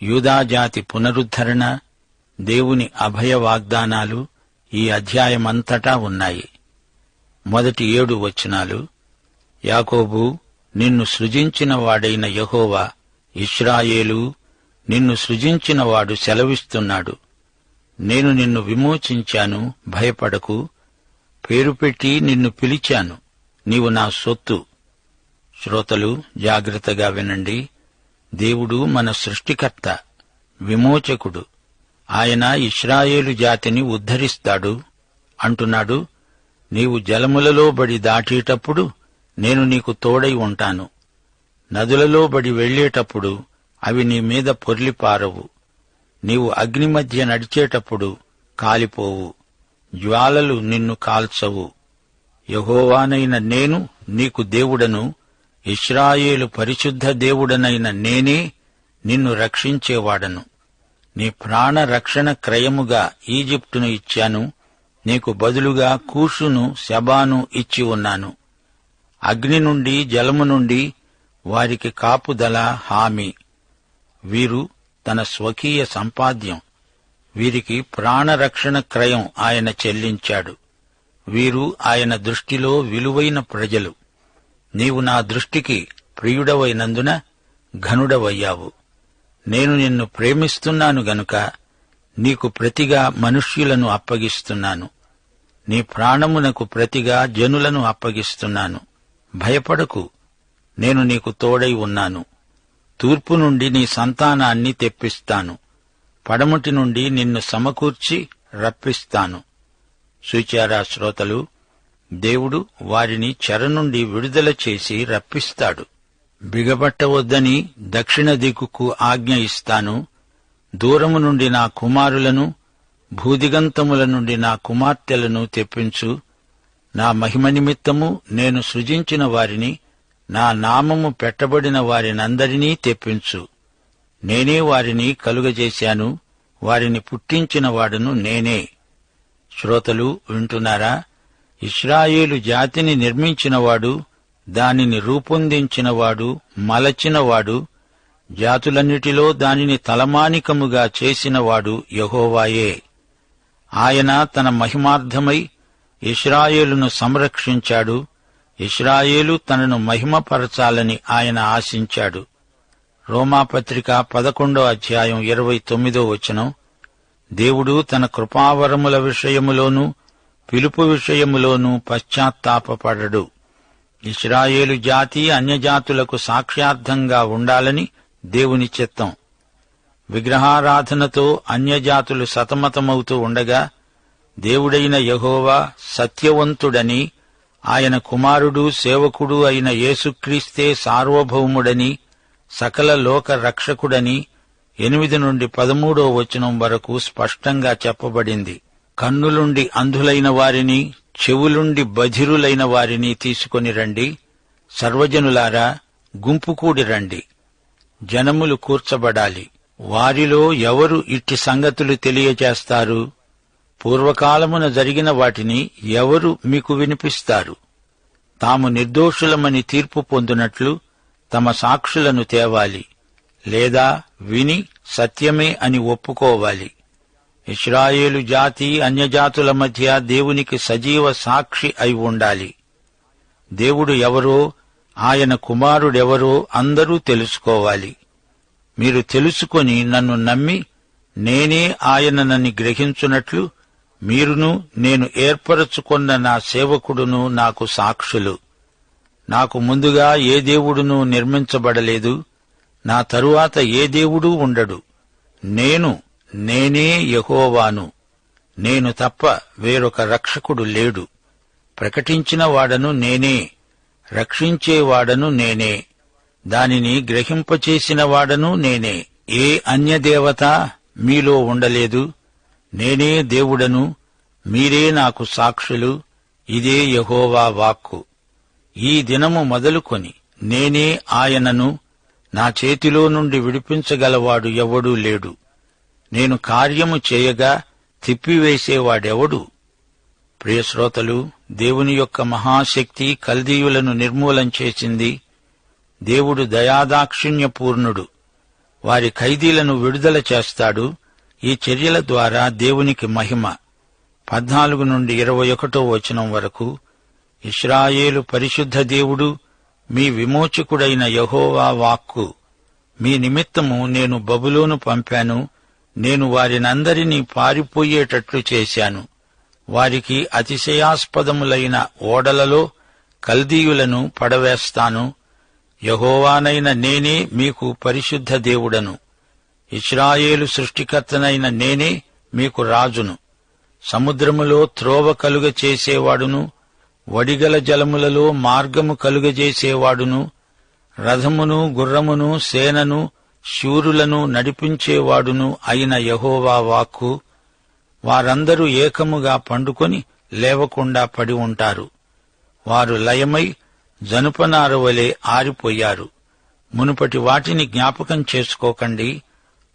యూదాజాతి పునరుద్ధరణ, దేవుని అభయ వాగ్దానాలు ఈ అధ్యాయమంతటా ఉన్నాయి. మొదటి 7 వచనాలు. యాకోబూ, నిన్ను సృజించిన వాడైన యెహోవా, ఇశ్రాయేలూ, నిన్ను సృజించినవాడు సెలవిస్తున్నాడు, నేను నిన్ను విమోచించాను, భయపడకు. పేరు పెట్టి నిన్ను పిలిచాను, నీవు నా సొత్తు. శ్రోతలు జాగ్రత్తగా వినండి. దేవుడు మన సృష్టికర్త, విమోచకుడు. ఆయన ఇశ్రాయేలు జాతిని ఉద్ధరిస్తాడు అంటున్నాడు. నీవు జలములలో బడి దాటేటప్పుడు నేను నీకు తోడై ఉంటాను. నదులలో బడి వెళ్లేటప్పుడు అవి నీ మీద పొర్లిపారవు. నీవు అగ్ని మధ్య నడిచేటప్పుడు కాలిపోవు, జ్వాలలు నిన్ను కాల్చవు. యెహోవానైన నేను నీకు దేవుడను, ఇశ్రాయేలు పరిశుద్ధ దేవుడనైన నేనే నిన్ను రక్షించేవాడను. నీ ప్రాణ రక్షణ క్రయముగా ఈజిప్టును ఇచ్చాను, నీకు బదులుగా కూషును, శబాను ఇచ్చి ఉన్నాను. అగ్ని నుండి, జలము నుండి వారికి కాపుదల, హామీ. వీరు తన స్వకీయ సంపాద్యం. వీరికి ప్రాణరక్షణ క్రయం ఆయన చెల్లించాడు. వీరు ఆయన దృష్టిలో విలువైన ప్రజలు. నీవు నా దృష్టికి ప్రియుడవైనందున ఘనుడవయ్యావు. నేను నిన్ను ప్రేమిస్తున్నాను గనుక నీకు ప్రతిగా మనుష్యులను అప్పగిస్తున్నాను. నీ ప్రాణమునకు ప్రతిగా జనులను అప్పగిస్తున్నాను. భయపడకు, నేను నీకు తోడై ఉన్నాను. తూర్పు నుండి నీ సంతానాన్ని తెప్పిస్తాను, పడమటి నుండి నిన్ను సమకూర్చి రప్పిస్తాను. చూచారా శ్రోతలు, దేవుడు వారిని చెర నుండి విడుదల చేసి రప్పిస్తాడు. బిగబట్టవద్దని దక్షిణ దిక్కుకు ఆజ్ఞ ఇస్తాను. దూరము నుండి నా కుమారులను, భూదిగంతముల నుండి నా కుమార్తెలను తెప్పించు. నా మహిమ నిమిత్తము నేను సృజించిన వారిని, నా నామము పెట్టబడిన వారినందరినీ తెప్పించు. నేనే వారిని కలుగజేశాను, వారిని పుట్టించిన వాడును నేనే. శ్రోతలు వింటున్నారా? ఇశ్రాయేలు జాతిని నిర్మించినవాడు, దానిని రూపొందించినవాడు, మలచినవాడు, జాతులన్నిటిలో దానిని తలమానికముగా చేసినవాడు యెహోవాయే. ఆయన తన మహిమార్థమై ఇశ్రాయేలును సంరక్షించాడు. ఇశ్రాయేలు తనను మహిమపరచాలని ఆయన ఆశించాడు. రోమాపత్రిక 11వ అధ్యాయం 29వ వచనం. దేవుడు తన కృపావరముల విషయములోనూ పిలుపు విషయములోనూ పశ్చాత్తాపపడడు. ఇశ్రాయేలు జాతి అన్యజాతులకు సాక్ష్యార్థంగా ఉండాలని దేవుని చిత్తం. విగ్రహారాధనతో అన్యజాతులు సతమతమవుతూ ఉండగా దేవుడైన యెహోవా సత్యవంతుడని, ఆయన కుమారుడు సేవకుడు అయిన యేసుక్రీస్తే సార్వభౌముడని, సకల లోక రక్షకుడని 8 నుండి 13వ వచనం వరకు స్పష్టంగా చెప్పబడింది. కన్నులుండి అంధులైన వారిని, చెవులుండి బధిరులైన వారిని తీసుకొని రండి. సర్వజనులారా, గుంపుకూడి రండి. జనములు కూర్చబడాలి. వారిలో ఎవరు ఇట్టి సంగతులు తెలియజేస్తారు? పూర్వకాలమున జరిగిన వాటిని ఎవరు మీకు వినిపిస్తారు? తాము నిర్దోషులమని తీర్పు పొందునట్లు తమ సాక్షులను తేవాలి, లేదా విని సత్యమే అని ఒప్పుకోవాలి. ఇశ్రాయేలు జాతి అన్యజాతుల మధ్య దేవునికి సజీవ సాక్షి అయి ఉండాలి. దేవుడు ఎవరో, ఆయన కుమారుడెవరో అందరూ తెలుసుకోవాలి. మీరు తెలుసుకొని నన్ను నమ్మి నేనే ఆయననని గ్రహించున్నట్లు మీరును నేను ఏర్పరచుకొన్న నా సేవకుడును నాకు సాక్షులు. నాకు ముందుగా ఏ దేవుడునూ నిర్మించబడలేదు, నా తరువాత ఏ దేవుడూ ఉండడు. నేనే యెహోవాను, నేను తప్ప వేరొక రక్షకుడు లేడు. ప్రకటించిన వాడను నేనే, రక్షించేవాడను నేనే, దానిని గ్రహింపచేసిన వాడను నేనే. ఏ అన్యదేవత మీలో ఉండలేదు. నేనే దేవుడను, మీరే నాకు సాక్షులు. ఇదే యెహోవా వాక్కు. ఈ దినము మొదలుకొని నేనే ఆయనను, నా చేతిలో నుండి విడిపించగలవాడు ఎవడూ లేడు. నేను కార్యము చేయగా తిప్పివేసేవాడెవడు? ప్రియశ్రోతలు, దేవుని యొక్క మహాశక్తి కల్దీయులను నిర్మూలం చేసింది. దేవుడు దయాదాక్షిణ్యపూర్ణుడు. వారి ఖైదీలను విడుదల చేస్తాడు. ఈ చర్యల ద్వారా దేవునికి మహిమ. 14 నుండి 21 వచనం వరకు. ఇశ్రాయేలు పరిశుద్ధ దేవుడు, మీ విమోచకుడైన యెహోవా వాక్కు. మీ నిమిత్తము నేను బబులోను పంపాను. నేను వారినందరినీ పారిపోయేటట్లు చేశాను. వారికి అతిశయాస్పదములైన ఓడలలో కల్దీయులను పడవేస్తాను. యెహోవానైన నేనే మీకు పరిశుద్ధ దేవుడను. ఇశ్రాయేలు సృష్టికర్తనైన నేనే మీకు రాజును. సముద్రములో త్రోవ కలుగచేసేవాడును, వడిగల జలములలో మార్గము కలుగజేసేవాడును, రథమును గుర్రమును సేనను శూరులను నడిపించేవాడును అయిన యెహోవా వాక్కు. వారందరూ ఏకముగా పండుకొని లేవకుండా పడి ఉంటారు. వారు లయమై జనుపనారవలే ఆరిపోయారు. మునుపటి వాటిని జ్ఞాపకం చేసుకోకండి,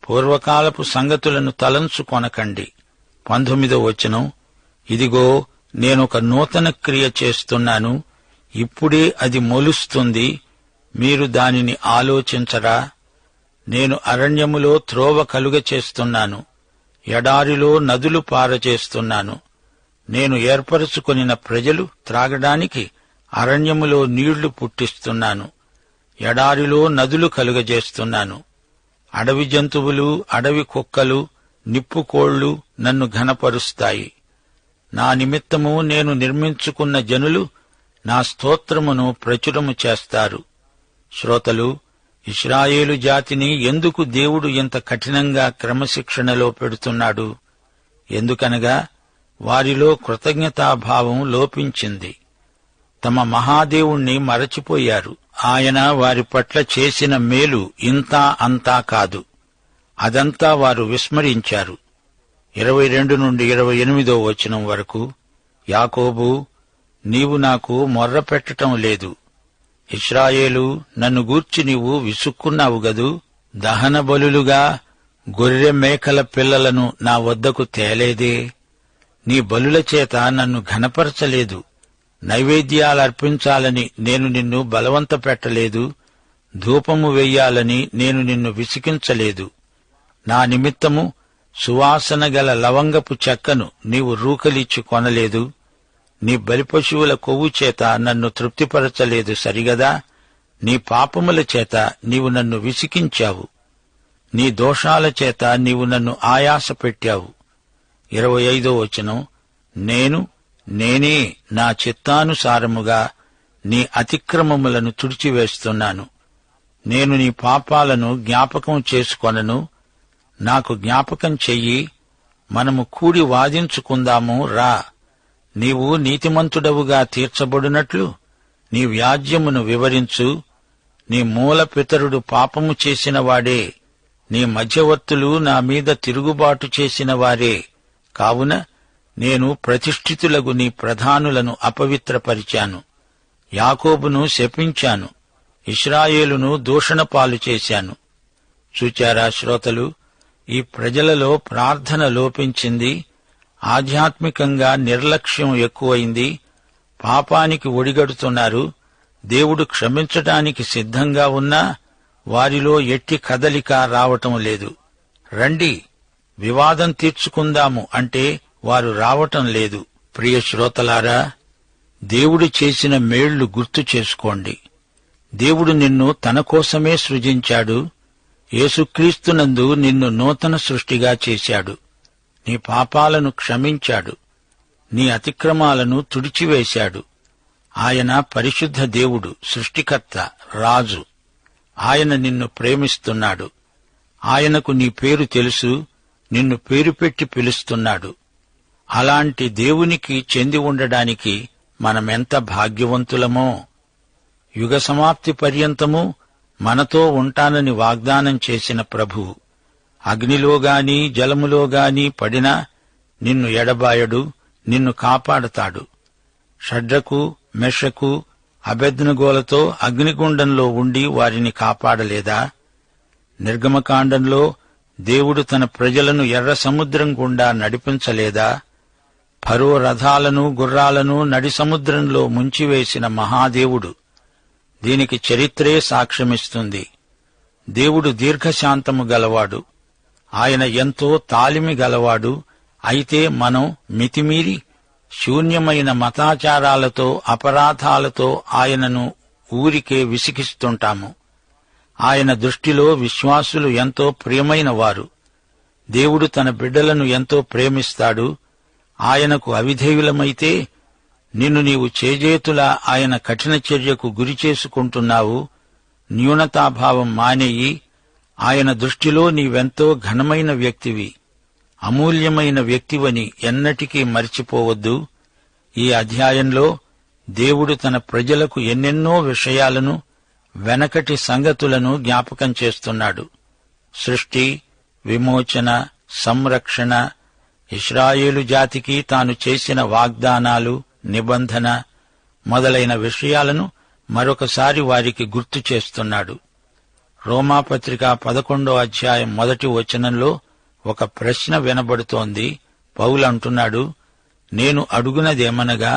పూర్వకాలపు సంగతులను తలంచుకొనకండి. 19వ వచనం. ఇదిగో, నేనొక నూతన క్రియ చేస్తున్నాను, ఇప్పుడే అది మొలుస్తుంది, మీరు దానిని ఆలోచించరా? నేను అరణ్యములో త్రోవ కలుగచేస్తున్నాను, ఎడారిలో నదులు పారచేస్తున్నాను. నేను ఏర్పరచుకొనిన ప్రజలు త్రాగడానికి అరణ్యములో నీళ్లు పుట్టిస్తున్నాను, ఎడారిలో నదులు కలుగజేస్తున్నాను. అడవి జంతువులు, అడవి కుక్కలు, నిప్పుకోళ్లు నన్ను ఘనపరుస్తాయి. నా నిమిత్తము నేను నిర్మించుకున్న జనులు నా స్తోత్రమును ప్రచురము చేస్తారు. శ్రోతలు, ఇశ్రాయేలు జాతిని ఎందుకు దేవుడు ఇంత కఠినంగా క్రమశిక్షణలో పెడుతున్నాడు? ఎందుకనగా వారిలో కృతజ్ఞతాభావం లోపించింది. తమ మహాదేవుణ్ణి మరచిపోయారు. ఆయన వారి పట్ల చేసిన మేలు ఇంతా అంతా కాదు. అదంతా వారు విస్మరించారు. 22 నుండి 28 వచనం వరకు. యాకోబు, నీవు నాకు మొర్ర పెట్టటం లేదు. ఇశ్రాయేలు, నన్ను గూర్చి నీవు విసుక్కున్నావు గదూ. దహన బలులుగా గొర్రె మేకల పిల్లలను నా వద్దకు తేలేదే. నీ బలుల చేత నన్ను ఘనపరచలేదు. నైవేద్యాలర్పించాలని నేను నిన్ను బలవంత పెట్టలేదు. ధూపము వెయ్యాలని నేను నిన్ను విసికించలేదు. నా నిమిత్తము సువాసన గల లవంగపు చెక్కను నీవు రూకలిచ్చి కొనలేదు. నీ బలిపశువుల కొవ్వు చేత నన్ను తృప్తిపరచలేదు సరిగదా. నీ పాపముల చేత నీవు నన్ను విసికించావు. నీ దోషాల చేత నీవు నన్ను ఆయాస పెట్టావు. 25వ వచనం. నేనే నా చిత్తానుసారముగా నీ అతిక్రమములను తుడిచివేస్తున్నాను. నేను నీ పాపాలను జ్ఞాపకం చేసుకొనను. నాకు జ్ఞాపకం చెయ్యి, మనము కూడి వాదించుకుందాము రా. నీవు నీతిమంతుడవుగా తీర్చబడినట్లు నీ వ్యాజ్యమును వివరించు. నీ మూల పితరుడు పాపము చేసినవాడే, నీ మధ్యవర్తులు నా మీద తిరుగుబాటు చేసిన వారే. కావున నేను ప్రతిష్ఠితులగు నీ ప్రధానులను అపవిత్రపరిచాను. యాకోబును శపించాను, ఇశ్రాయేలును దూషణపాలు చేశాను. చూచారా శ్రోతలు, ఈ ప్రజలలో ప్రార్థన లోపించింది. ఆధ్యాత్మికంగా నిర్లక్ష్యం ఎక్కువైంది. పాపానికి ఒడిగడుతున్నారు. దేవుడు క్షమించటానికి సిద్ధంగా ఉన్నా వారిలో ఎట్టి కదలిక రావటం లేదు. రండి, వివాదం తీర్చుకుందాము అంటే వారు రావటం లేదు. ప్రియ శ్రోతలారా, దేవుడు చేసిన మేళ్లు గుర్తు చేసుకోండి. దేవుడు నిన్ను తన కోసమే సృజించాడు. యేసుక్రీస్తునందు నిన్ను నూతన సృష్టిగా చేశాడు. నీ పాపాలను క్షమించాడు. నీ అతిక్రమాలను తుడిచివేశాడు. ఆయన పరిశుద్ధ దేవుడు, సృష్టికర్త, రాజు. ఆయన నిన్ను ప్రేమిస్తున్నాడు. ఆయనకు నీ పేరు తెలుసు, నిన్ను పేరు పెట్టి పిలుస్తున్నాడు. అలాంటి దేవునికి చెంది ఉండడానికి మనమెంత భాగ్యవంతులమో. యుగ సమాప్తి పర్యంతము మనతో ఉంటానని వాగ్దానం చేసిన ప్రభువు అగ్నిలోగాని జలములోగాని పడినా నిన్ను ఎడబాయడు, నిన్ను కాపాడతాడు. షడ్రకు, మెషకు, అబేద్నెగోలతో అగ్నిగుండంలో ఉండి వారిని కాపాడలేదా? నిర్గమకాండంలో దేవుడు తన ప్రజలను ఎర్ర సముద్రం గుండా నడిపించలేదా? ఫరో రథాలను గుర్రాలను నడి సముద్రంలో ముంచివేసిన మహాదేవుడు. దీనికి చరిత్రే సాక్ష్యమిస్తుంది. దేవుడు దీర్ఘశాంతము గలవాడు. ఆయన ఎంతో తాలిమి గలవాడు. అయితే మనం మితిమీరి శూన్యమైన మతాచారాలతో, అపరాధాలతో ఆయనను ఊరికే విసిగిస్తుంటాము. ఆయన దృష్టిలో విశ్వాసులు ఎంతో ప్రియమైన వారు. దేవుడు తన బిడ్డలను ఎంతో ప్రేమిస్తాడు. ఆయనకు అవిధేయులమైతే నిన్ను నీవు చేజేతులా ఆయన కఠిన చర్యకు గురి చేసుకుంటున్నావు. న్యూనతాభావం మానేయి. ఆయన దృష్టిలో నీవెంతో ఘనమైన వ్యక్తివి, అమూల్యమైన వ్యక్తివని ఎన్నటికీ మర్చిపోవద్దు. ఈ అధ్యాయంలో దేవుడు తన ప్రజలకు ఎన్నెన్నో విషయాలను, వెనకటి సంగతులను జ్ఞాపకం చేస్తున్నాడు. సృష్టి, విమోచన, సంరక్షణ, ఇశ్రాయేలు జాతికి తాను చేసిన వాగ్దానాలు, నిబంధన మొదలైన విషయాలను మరొకసారి వారికి గుర్తు చేస్తున్నాడు. రోమాపత్రిక 11వ అధ్యాయం 1వ వచనంలో ఒక ప్రశ్న వినబడుతోంది. పౌలు అంటున్నాడు, నేను అడుగునదేమనగా,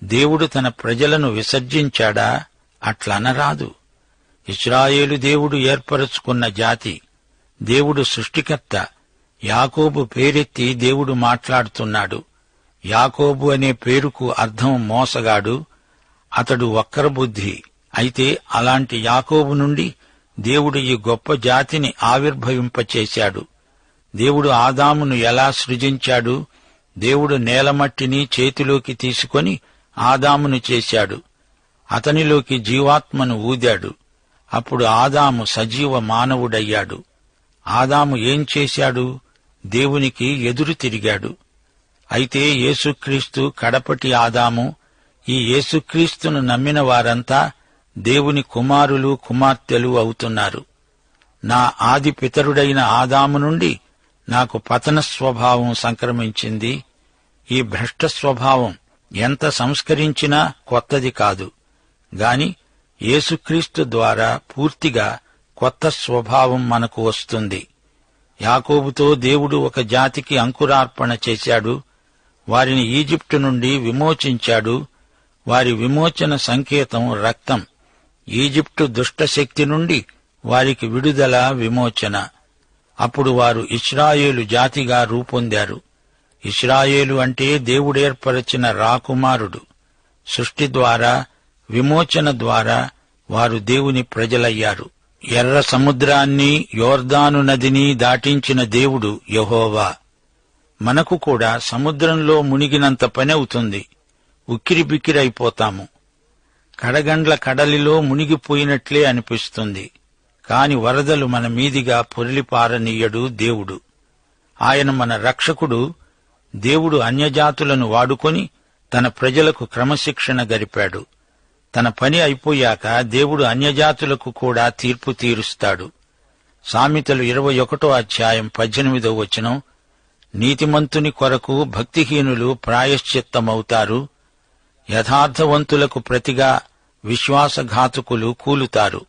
దేవుడు తన ప్రజలను విసర్జించాడా? అట్లనరాదు. ఇశ్రాయేలు దేవుడు ఏర్పరచుకున్న జాతి. దేవుడు సృష్టికర్త. యాకోబు పేరెత్తి దేవుడు మాట్లాడుతున్నాడు. యాకోబు అనే పేరుకు అర్థం మోసగాడు. అతడు వక్రబుద్ధి. అయితే అలాంటి యాకోబు నుండి దేవుడు ఈ గొప్ప జాతిని ఆవిర్భవింపచేశాడు. దేవుడు ఆదామును ఎలా సృజించాడు? దేవుడు నేలమట్టిని చేతిలోకి తీసుకొని ఆదామును చేశాడు. అతనిలోకి జీవాత్మను ఊదాడు. అప్పుడు ఆదాము సజీవ మానవుడయ్యాడు. ఆదాము ఏం చేశాడు? దేవునికి ఎదురు తిరిగాడు. అయితే యేసుక్రీస్తు కడపటి ఆదాము. ఈ యేసుక్రీస్తును నమ్మిన వారంతా దేవుని కుమారులు, కుమార్తెలు అవుతున్నారు. నా ఆది పితరుడైన ఆదాము నుండి నాకు పతన స్వభావం సంక్రమించింది. ఈ భ్రష్ట స్వభావం ఎంత సంస్కరించినా కొత్తది కాదు. గాని యేసుక్రీస్తు ద్వారా పూర్తిగా కొత్త స్వభావం మనకు వస్తుంది. యాకోబుతో దేవుడు ఒక జాతికి అంకురార్పణ చేశాడు. వారిని ఈజిప్టు నుండి విమోచించాడు. వారి విమోచన సంకేతం రక్తం. ఈజిప్టు దుష్టశక్తి నుండి వారికి విడుదల, విమోచన. అప్పుడు వారు ఇశ్రాయేలు జాతిగా రూపొందారు. ఇశ్రాయేలు అంటే దేవుడేర్పరచిన రాకుమారుడు. సృష్టి ద్వారా, విమోచన ద్వారా వారు దేవుని ప్రజలయ్యారు. ఎర్ర సముద్రాన్ని, యోర్దాను నదిని దాటించిన దేవుడు యెహోవా. మనకు కూడా సముద్రంలో మునిగినంత పని అవుతుంది. ఉక్కిరిబిక్కిరైపోతాము. కడగండ్ల కడలిలో మునిగిపోయినట్లే అనిపిస్తుంది. కాని వరదలు మన మీదిగా పొర్లిపారనీయడు దేవుడు. ఆయన మన రక్షకుడు. దేవుడు అన్యజాతులను వాడుకొని తన ప్రజలకు క్రమశిక్షణ గరిపాడు. తన పని అయిపోయాక దేవుడు అన్యజాతులకు కూడా తీర్పు తీరుస్తాడు. సామెతలు 21వ అధ్యాయం 18వ వచనం, నీతిమంతుని కొరకు భక్తిహీనులు ప్రాయశ్చిత్తమవుతారు. యథార్థవంతులకు ప్రతిగా విశ్వాసఘాతుకులు కూలుతారు.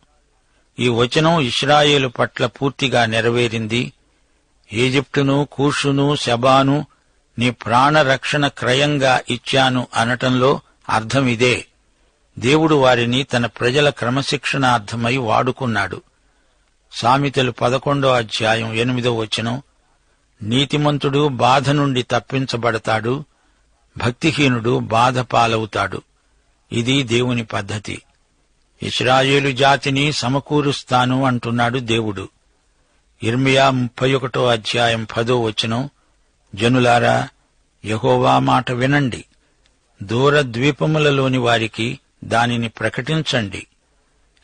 ఈ వచనం ఇశ్రాయేలు పట్ల పూర్తిగా నెరవేరింది. ఈజిప్టును, కూషును, శబాను నీ ప్రాణరక్షణ క్రయంగా ఇచ్చాను అనటంలో అర్థమిదే. దేవుడు వారిని తన ప్రజల క్రమశిక్షణార్థమై వాడుకున్నాడు. సామెతలు 11వ అధ్యాయం 8వ వచనం, నీతిమంతుడు బాధ నుండి తప్పించబడతాడు, భక్తిహీనుడు బాధ పాలవుతాడు. ఇది దేవుని పద్ధతి. ఇశ్రాయేలు జాతిని సమకూరుస్తాను అంటున్నాడు దేవుడు. ఇర్మియా 31వ అధ్యాయం 10వ వచనం, జనులారా, యెహోవా మాట వినండి. దూర ద్వీపములలోని వారికి దానిని ప్రకటించండి.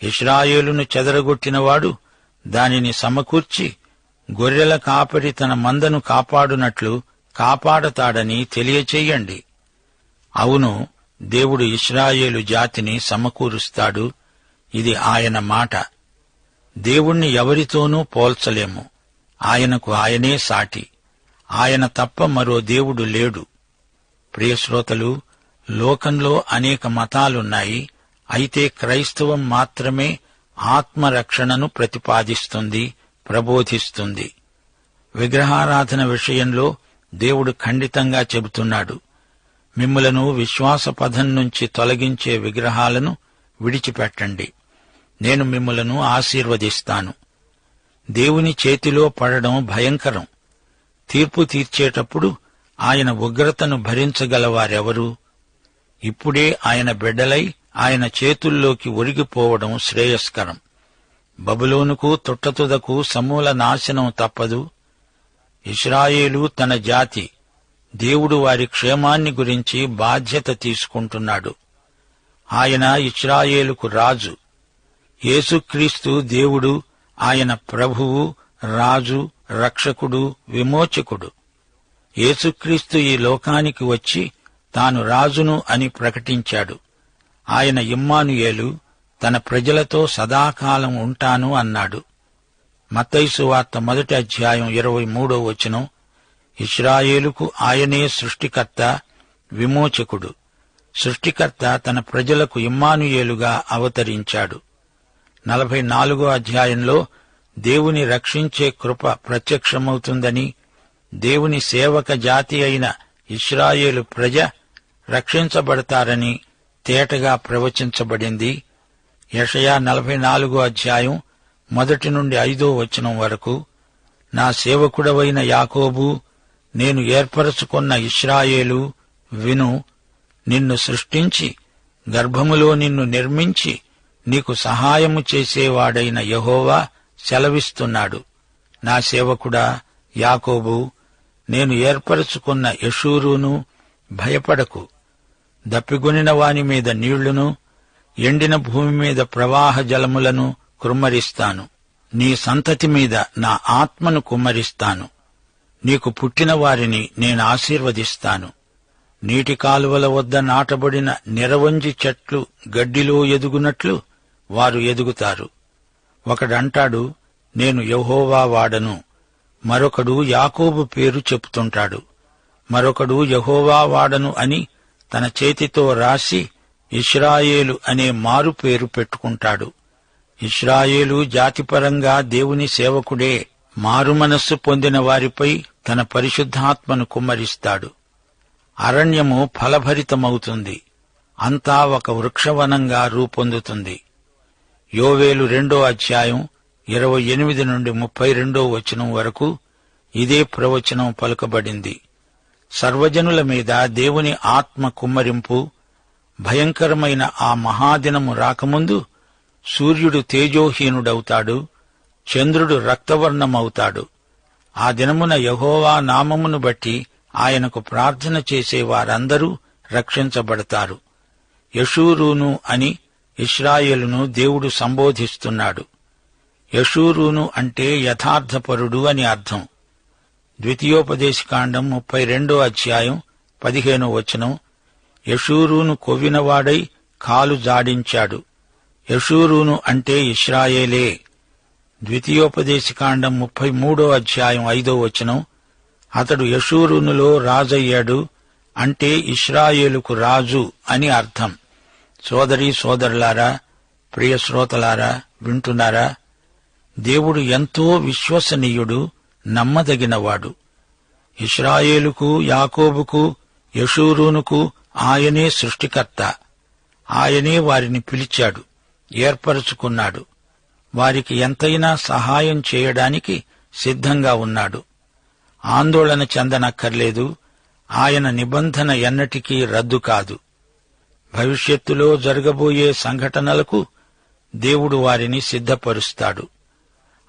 ఇశ్రాయేలును చెదరగొట్టినవాడు దానిని సమకూర్చి గొర్రెల కాపరి తన మందను కాపాడునట్లు కాపాడతాడని తెలియచేయండి. అవును, దేవుడు ఇశ్రాయేలు జాతిని సమకూరుస్తాడు. ఇది ఆయన మాట. దేవుణ్ణి ఎవరితోనూ పోల్చలేము. ఆయనకు ఆయనే సాటి. ఆయన తప్ప మరో దేవుడు లేడు. ప్రియశ్రోతలు, లోకంలో అనేక మతాలున్నాయి. అయితే క్రైస్తవం మాత్రమే ఆత్మరక్షణను ప్రతిపాదిస్తుంది, ప్రబోధిస్తుంది. విగ్రహారాధన విషయంలో దేవుడు ఖండితంగా చెబుతున్నాడు. మిమ్ములను విశ్వాస పథం నుంచి తొలగించే విగ్రహాలను విడిచిపెట్టండి. నేను మిమ్ములను ఆశీర్వదిస్తాను. దేవుని చేతిలో పడడం భయంకరం. తీర్పు తీర్చేటప్పుడు ఆయన ఉగ్రతను భరించగలవారెవరు? ఇప్పుడే ఆయన బిడ్డలై ఆయన చేతుల్లోకి ఒరిగిపోవడం శ్రేయస్కరం. బబులోనుకు తుట్టతుదకు సమూల నాశనం తప్పదు. ఇశ్రాయేలు తన జాతి. దేవుడు వారి క్షేమాన్ని గురించి బాధ్యత తీసుకుంటున్నాడు. ఆయన ఇశ్రాయేలుకు రాజు. యేసుక్రీస్తు దేవుడు, ఆయన ప్రభువు, రాజు, రక్షకుడు, విమోచకుడు. యేసుక్రీస్తు ఈ లోకానికి వచ్చి తాను రాజును అని ప్రకటించాడు. ఆయన ఇమ్మానుయేలు, తన ప్రజలతో సదాకాలం ఉంటాను అన్నాడు. మత్తయి సువార్త 1:23 ఇశ్రాయేలుకు ఆయనే సృష్టికర్త, విమోచకుడు. సృష్టికర్త తన ప్రజలకు ఇమ్మానుయేలుగా అవతరించాడు. 44 దేవుని రక్షించే కృప ప్రత్యక్షమవుతుందని, దేవుని సేవక జాతి అయిన ఇశ్రాయేలు ప్రజ రక్షించబడతారని తేటగా ప్రవచించబడింది. యెషయా 44 1-5 నా సేవకుడవైన యాకోబు, నేను ఏర్పరచుకొన్న ఇశ్రాయేలు, విను. నిన్ను సృష్టించి గర్భములో నిన్ను నిర్మించి నీకు సహాయము చేసేవాడైన యెహోవా సెలవిస్తున్నాడు. నా సేవకుడా యాకోబు, నేను ఏర్పరచుకున్న యెషూరును, భయపడకు. దప్పిగొనిన వాని మీద నీళ్లును, ఎండిన భూమి మీద ప్రవాహ జలములను కుమ్మరిస్తాను. నీ సంతతి మీద నా ఆత్మను కుమ్మరిస్తాను. నీకు పుట్టిన వారిని నేను ఆశీర్వదిస్తాను. నీటి కాలువల వద్ద నాటబడిన నిరవంజి చెట్లు గడ్డిలో ఎదుగునట్లు వారు ఎదుగుతారు. ఒకడంటాడు, నేను యెహోవా వాడను. మరొకడు యాకోబు పేరు చెప్తుంటాడు. మరొకడు యెహోవా వాడను అని తన చేతితో రాసి ఇశ్రాయేలు అనే మారు పేరు పెట్టుకుంటాడు. ఇశ్రాయేలు జాతిపరంగా దేవుని సేవకుడే. మారుమనస్సు పొందిన వారిపై తన పరిశుద్ధాత్మను కుమ్మరిస్తాడు. అరణ్యము ఫలభరితమవుతుంది. అంతా ఒక వృక్షవనంగా రూపొందుతుంది. యోవేలు 2:28-32 ఇదే ప్రవచనం పలుకబడింది. సర్వజనుల మీద దేవుని ఆత్మ కుమ్మరింపు. భయంకరమైన ఆ మహాదినము రాకముందు సూర్యుడు తేజోహీనుడవుతాడు, చంద్రుడు రక్తవర్ణమవుతాడు. ఆ దినమున యెహోవా నామమును బట్టి ఆయనకు ప్రార్థన చేసే వారందరూ రక్షించబడతారు. యెషూరూను అని ఇశ్రాయేలును దేవుడు సంబోధిస్తున్నాడు. యెషూరూను అంటే యథార్థపరుడు అని అర్థం. ద్వితీయోపదేశకాండం 32:15 యెషూరూను కొవ్వినవాడై కాలు జాడించాడు. యెషూరూను అంటే ఇశ్రాయేలే. ద్వితీయోపదేశకాండం 33:5 అతడు యెషూరూనులో రాజయ్యాడు అంటే ఇశ్రాయేలుకు రాజు అని అర్థం. సోదరీ సోదరులారా, ప్రియ శ్రోతలారా, వింటున్నారా? దేవుడు ఎంతో విశ్వసనీయుడు, నమ్మదగినవాడు. ఇశ్రాయేలుకు, యాకోబుకు, యెషూరూనుకు ఆయనే సృష్టికర్త. ఆయనే వారిని పిలిచాడు, ఏర్పరచుకున్నాడు. వారికి ఎంతైనా సహాయం చేయడానికి సిద్ధంగా ఉన్నాడు. ఆందోళన చెందనక్కర్లేదు. ఆయన నిబంధన ఎన్నటికీ రద్దు కాదు. భవిష్యత్తులో జరగబోయే సంఘటనలకు దేవుడు వారిని సిద్ధపరుస్తాడు.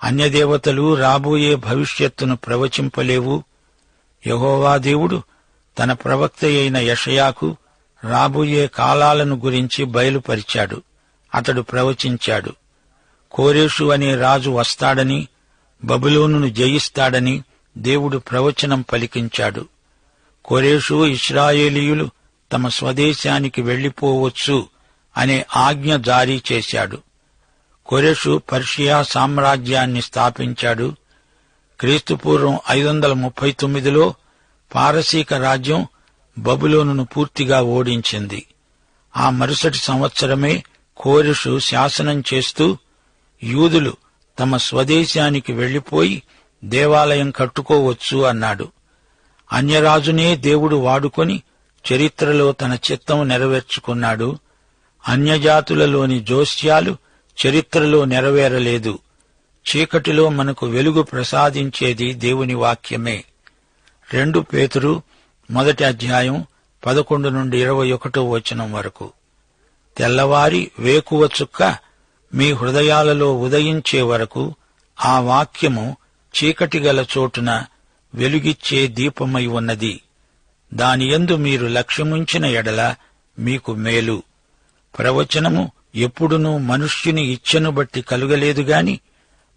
అన్యదేవతలు రాబోయే భవిష్యత్తును ప్రవచింపలేవు. యెహోవా దేవుడు తన ప్రవక్త అయిన యెషయాకు రాబోయే కాలాలను గురించి బయలుపరిచాడు. అతడు ప్రవచించాడు. కోరెషు అనే రాజు వస్తాడని, బబులోనును జయిస్తాడని దేవుడు ప్రవచనం పలికించాడు. కోరెషు ఇశ్రాయేలీయులు తమ స్వదేశానికి వెళ్లిపోవచ్చు అనే ఆజ్ఞ జారీ చేశాడు. కోరెషు పర్షియా సామ్రాజ్యాన్ని స్థాపించాడు. క్రీస్తుపూర్వం 539లో పారసీక రాజ్యం బబులోనును పూర్తిగా ఓడించింది. ఆ మరుసటి సంవత్సరమే కోరెషు శాసనం చేస్తూ యూదులు తమ స్వదేశానికి వెళ్లిపోయి దేవాలయం కట్టుకోవచ్చు అన్నాడు. అన్యరాజునే దేవుడు వాడుకొని చరిత్రలో తన చిత్తం నెరవేర్చుకున్నాడు. అన్యజాతులలోని జోస్యాలు చరిత్రలో నెరవేరలేదు. చీకటిలో మనకు వెలుగు ప్రసాదించేది దేవుని వాక్యమే. 2 పేతురు 1:11-21 వరకు. తెల్లవారి వేకువ చుక్క మీ హృదయాలలో ఉదయించే వరకు ఆ వాక్యము చీకటి గల చోటున వెలుగిచ్చే దీపమై ఉన్నది. దానియందు మీరు లక్ష్యముంచిన ఎడల మీకు మేలు. ప్రవచనము ఎప్పుడునూ మనుష్యుని ఇచ్ఛను బట్టి కలుగలేదుగాని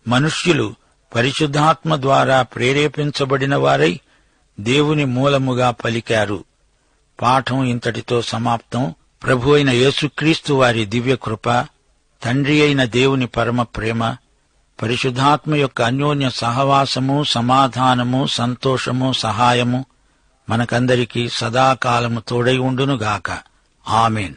మనుష్యులు పరిశుద్ధాత్మ ద్వారా ప్రేరేపించబడిన వారై దేవుని మూలముగా పలికారు. పాఠం ఇంతటితో సమాప్తం. ప్రభు అయిన యేసుక్రీస్తు వారి దివ్యకృప, తండ్రి అయిన దేవుని పరమ ప్రేమ, పరిశుద్ధాత్మ యొక్క అన్యోన్య సహవాసము, సమాధానము, సంతోషము, సహాయము మనకందరికీ సదాకాలము తోడై ఉండునుగాక. ఆమేన్.